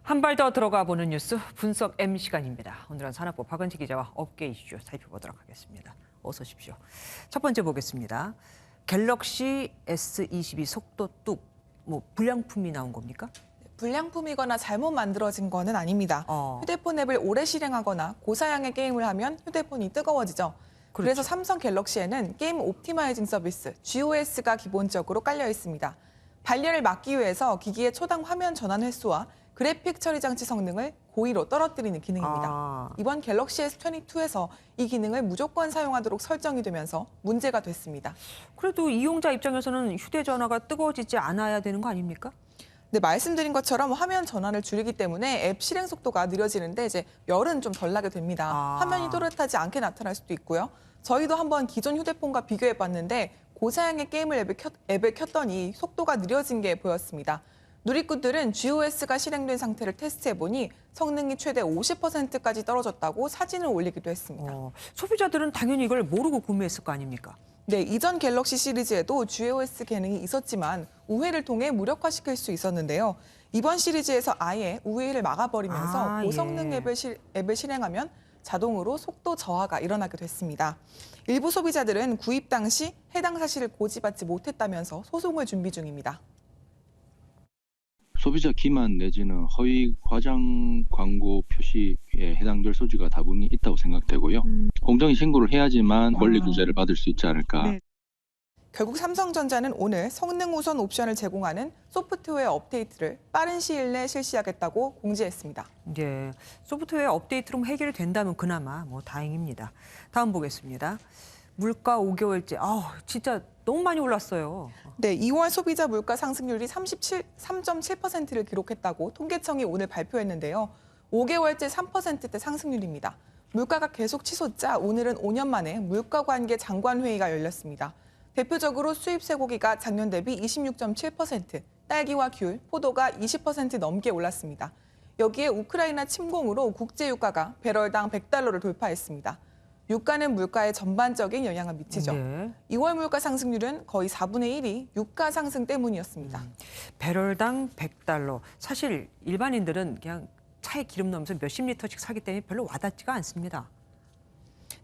한 발 더 들어가 보는 뉴스 분석 M 시간입니다. 오늘은 산업부 박은지 기자와 업계 이슈 살펴보도록 하겠습니다. 어서 오십시오. 첫 번째 보겠습니다. 갤럭시 S22 속도 뚝, 불량품이 나온 겁니까? 불량품이거나 잘못 만들어진 거는 아닙니다. 휴대폰 앱을 오래 실행하거나 고사양의 게임을 하면 휴대폰이 뜨거워지죠. 그래서 삼성 갤럭시에는 게임 옵티마이징 서비스, GOS가 기본적으로 깔려 있습니다. 발열을 막기 위해서 기기의 초당 화면 전환 횟수와 그래픽 처리 장치 성능을 고의로 떨어뜨리는 기능입니다. 이번 갤럭시 S22에서 이 기능을 무조건 사용하도록 설정이 되면서 문제가 됐습니다. 그래도 이용자 입장에서는 휴대전화가 뜨거워지지 않아야 되는 거 아닙니까? 네, 말씀드린 것처럼 화면 전환을 줄이기 때문에 앱 실행 속도가 느려지는데 이제 열은 좀 덜 나게 됩니다. 화면이 또렷하지 않게 나타날 수도 있고요. 저희도 한번 기존 휴대폰과 비교해 봤는데 고사양의 게임을 앱을 켰더니 속도가 느려진 게 보였습니다. 누리꾼들은 GOS가 실행된 상태를 테스트해보니 성능이 최대 50%까지 떨어졌다고 사진을 올리기도 했습니다. 소비자들은 당연히 이걸 모르고 구매했을 거 아닙니까? 네, 이전 갤럭시 시리즈에도 GOS 기능이 있었지만 우회를 통해 무력화시킬 수 있었는데요. 이번 시리즈에서 아예 우회를 막아버리면서 고성능 앱을 실행하면 자동으로 속도 저하가 일어나게 됐습니다. 일부 소비자들은 구입 당시 해당 사실을 고지받지 못했다면서 소송을 준비 중입니다. 소비자 기만 내지는 허위 과장 광고 표시에 해당될 소지가 다분히 있다고 생각되고요. 공정위 신고를 해야지만 권리 구제를 받을 수 있지 않을까. 네. 결국 삼성전자는 오늘 성능 우선 옵션을 제공하는 소프트웨어 업데이트를 빠른 시일 내에 실시하겠다고 공지했습니다. 네, 소프트웨어 업데이트로 해결이 된다면 그나마 다행입니다. 다음 보겠습니다. 물가 5개월째, 진짜 너무 많이 올랐어요. 네, 2월 소비자 물가 상승률이 3.7%를 기록했다고 통계청이 오늘 발표했는데요. 5개월째 3%대 상승률입니다. 물가가 계속 치솟자 오늘은 5년 만에 물가관계 장관회의가 열렸습니다. 대표적으로 수입 쇠고기가 작년 대비 26.7%, 딸기와 귤, 포도가 20% 넘게 올랐습니다. 여기에 우크라이나 침공으로 국제유가가 배럴당 $100를 돌파했습니다. 유가는 물가에 전반적인 영향을 미치죠. 2월 물가 상승률은 거의 4분의 1이 유가 상승 때문이었습니다. 배럴당 $100. 사실 일반인들은 그냥 차에 기름 넣으면서 몇십 리터씩 사기 때문에 별로 와닿지가 않습니다.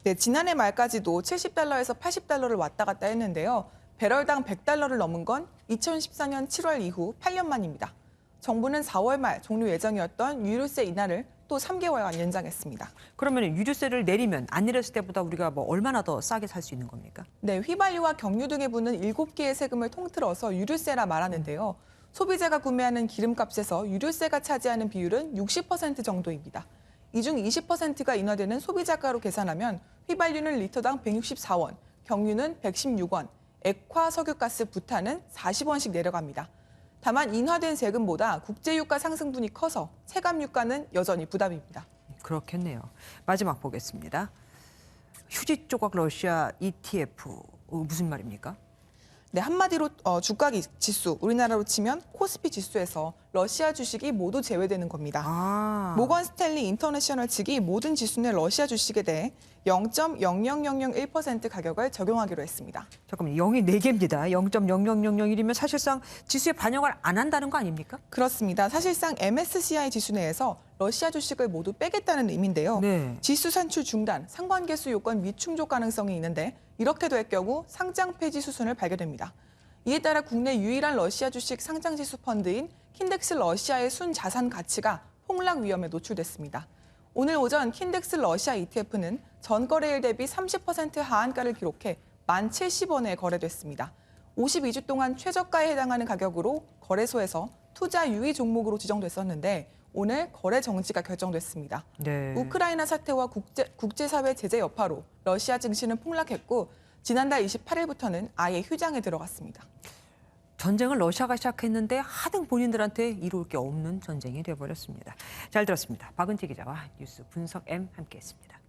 네, 지난해 말까지도 $70에서 $80를 왔다 갔다 했는데요. 배럴당 $100를 넘은 건 2014년 7월 이후 8년 만입니다. 정부는 4월 말 종료 예정이었던 유류세 인하를 또 3개월간 연장했습니다. 그러면 유류세를 내리면 안 내렸을 때보다 우리가 얼마나 더 싸게 살 수 있는 겁니까? 네, 휘발유와 경유 등에 붙는 7개의 세금을 통틀어서 유류세라 말하는데요. 소비자가 구매하는 기름값에서 유류세가 차지하는 비율은 60% 정도입니다. 이 중 20%가 인하되는 소비자가로 계산하면 휘발유는 리터당 164원, 경유는 116원, 액화 석유가스 부탄은 40원씩 내려갑니다. 다만 인하된 세금보다 국제유가 상승분이 커서 체감유가는 여전히 부담입니다. 그렇겠네요. 마지막 보겠습니다. 휴지 조각 러시아 ETF 무슨 말입니까? 네, 한마디로 주가 지수, 우리나라로 치면 코스피 지수에서 러시아 주식이 모두 제외되는 겁니다. 모건 스탠리 인터내셔널 측이 모든 지수 내 러시아 주식에 대해 0.00001% 가격을 적용하기로 했습니다. 잠깐만요. 0이 4개입니다. 0.00001이면 사실상 지수에 반영을 안 한다는 거 아닙니까? 그렇습니다. 사실상 MSCI 지수 내에서 러시아 주식을 모두 빼겠다는 의미인데요. 지수 산출 중단, 상관계수 요건 미충족 가능성이 있는데 이렇게 될 경우 상장 폐지 수순을 밟게 됩니다. 이에 따라 국내 유일한 러시아 주식 상장지수 펀드인 킨덱스 러시아의 순자산 가치가 폭락 위험에 노출됐습니다. 오늘 오전 킨덱스 러시아 ETF는 전거래일 대비 30% 하한가를 기록해 1,070원에 거래됐습니다. 52주 동안 최저가에 해당하는 가격으로 거래소에서 투자 유의 종목으로 지정됐었는데 오늘 거래 정지가 결정됐습니다. 우크라이나 사태와 국제사회 제재 여파로 러시아 증시는 폭락했고 지난달 28일부터는 아예 휴장에 들어갔습니다. 전쟁을 러시아가 시작했는데 하등 본인들한테 이룰 게 없는 전쟁이 되어버렸습니다. 잘 들었습니다. 박은지 기자와 뉴스 분석 M 함께했습니다.